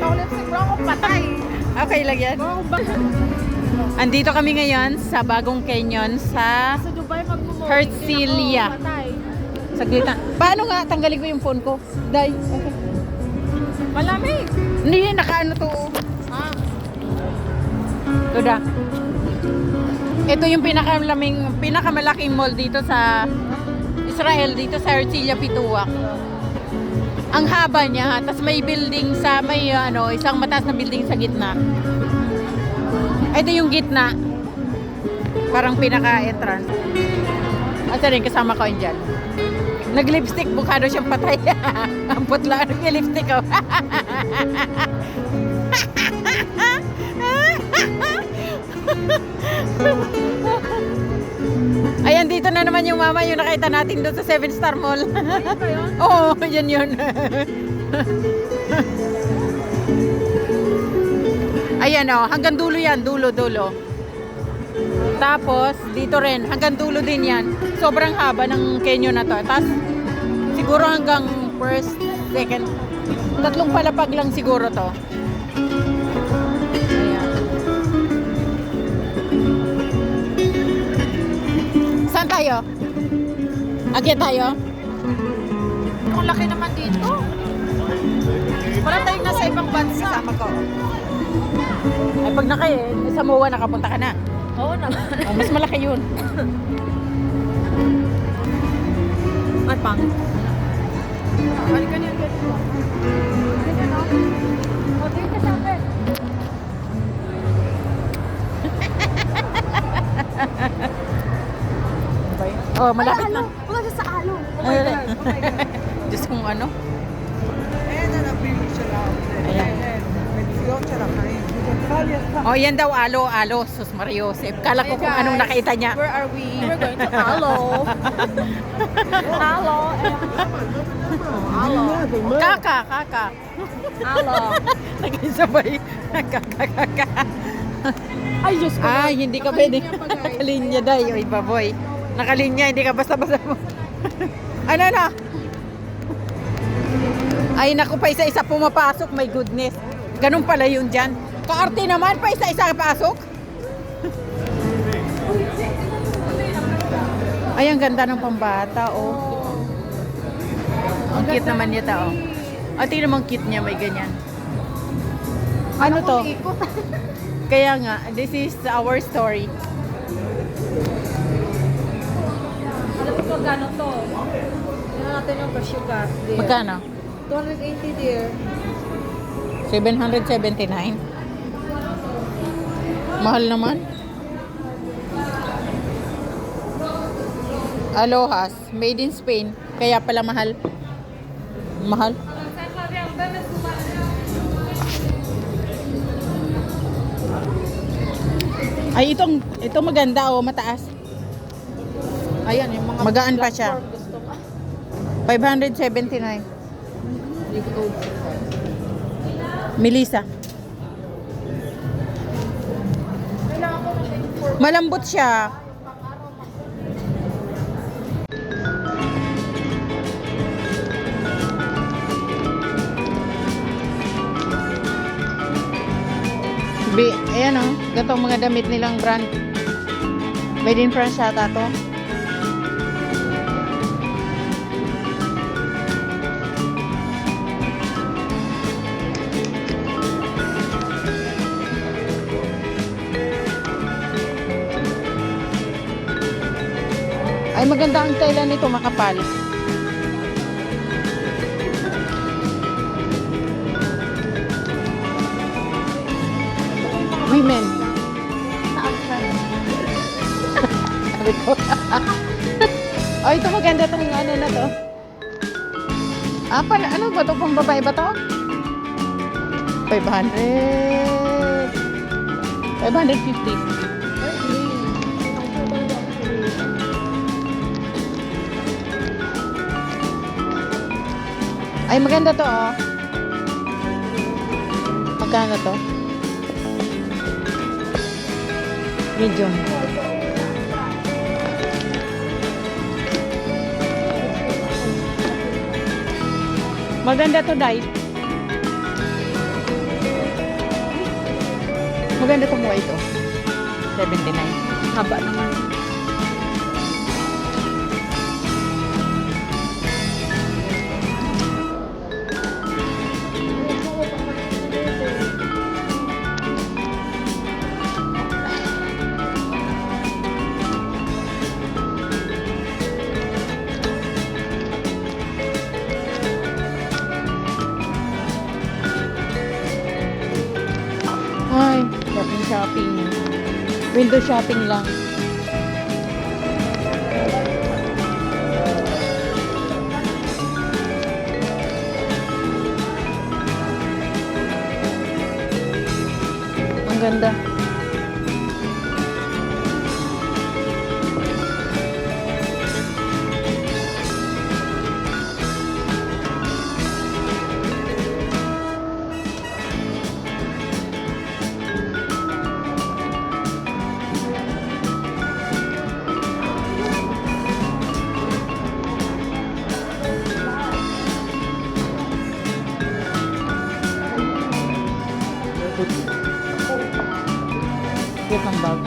Naka-lipstick bro ako patay. Okay lang yan. Andito kami ngayon sa bagong canyon sa Sa Dubai magmo-movie. Herzliya. Patay. Saglit na. Paano nga? Tanggalin ko yung phone ko. Day. Okay. Malamig. Hindi, nakaano to. Ah. Tuda. Ito yung pinakamalaking mall dito sa Israel, dito sa Herzliya Pituwak. Ang haba niya, tapos may building sa isang mataas na building sa gitna. Ito yung gitna. Parang pinaka-entrance. Asa rin kasama ko yun dyan. Nag-lipstick, bukado siyang patay. Ang putla, nag-lipstick oh. Ayan, dito na naman yung mama yung nakita natin doon sa 7-Star Mall. Oo, yan yun. Ayan o, hanggang dulo yan, dulo. Tapos, dito rin, hanggang dulo din yan. Sobrang haba ng canyon na to. Tapos, siguro hanggang first, second, 3 palapag lang siguro to. Ayan. Saan tayo? Akyat tayo? Ang laki naman dito. Wala tayong nasa ibang bansa. Kasama ko. Ay, pag sa MOA nakapunta ka na. Oo naman. Oh, mas malaki yun. Ay, pang. Halika niyan dito. Ganyan o. O, tingin ka sa akin. Oh, malapit na. Wala siya sa alo. Oh my Ay, God. Oh my God. Diyos kong ano. Oh, yan daw alo. Sus Maria Joseph. Kala ko kung anong nakita niya. Where are we? We're going to Alo. Alo. Alo. Kaka. Alo. Nag-isabay. Kaka. Ay, Diyos ko. Ay, hindi ka pwede. Nakalinya pa, guys. Nakalinya day. Oy, baboy. Nakalinya, hindi ka basta-basta mo. Ano na? Ay, naku, pa isa-isa pumapasok. My goodness. Ganun pala yun dyan. Kaarte naman, pa isa-isa pasok. Ay, ang ganda ng pambata, oh. Ang cute naman niya ta, oh. At tingnan mo ang cute niya, may ganyan. Ano to? Kaya nga, this is our story. Alam mo kung gano'n to? Tingnan natin yung presyo gas. dear. Magkano? 280 dear. 779. Mahal naman. Alohas, made in Spain. Kaya pala mahal. Mahal. Ay, ito maganda oh, mataas. Ayan, yung mga Magaan pa siya. platform gusto mo. 579. Melissa. Kailangan ko ng inform. Malambot siya. Ayan oh, ganito ang mga damit nilang brand. Made in France yata to. Ay, maganda ang tela nito, makapal. Women. Sabi ko. Oh, ito maganda itong ano na to. Ah, pala, ano ba ito? Pang babae ba to? 500. 550. Ay, maganda to, oh. Magkano to? Medium. Maganda to, Dai. Maganda itong white oh. 79. Haba naman. Ay, shopping. Window shopping lang. Ang ganda. Cute ang bag.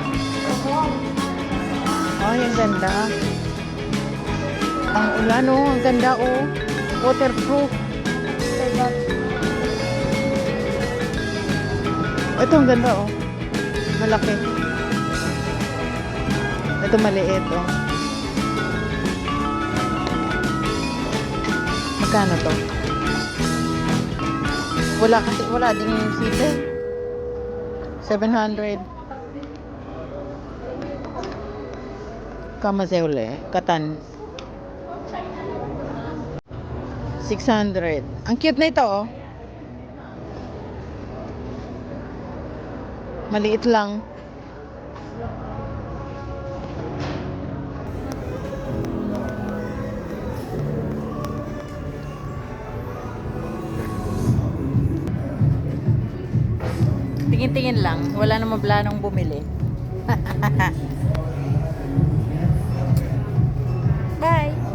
Ay, ang ganda. Ang ulan, oh. Ang ganda, oh. Waterproof. Ito, ang ganda, oh. Malaki. Ito, maliit, oh. Magkano to? Wala kasi, wala din yung site. 700. Kamaseule, katan. 600. Ang cute na ito, oh. Maliit lang. Tingin-tingin lang. Wala namang planong bumili. Bye!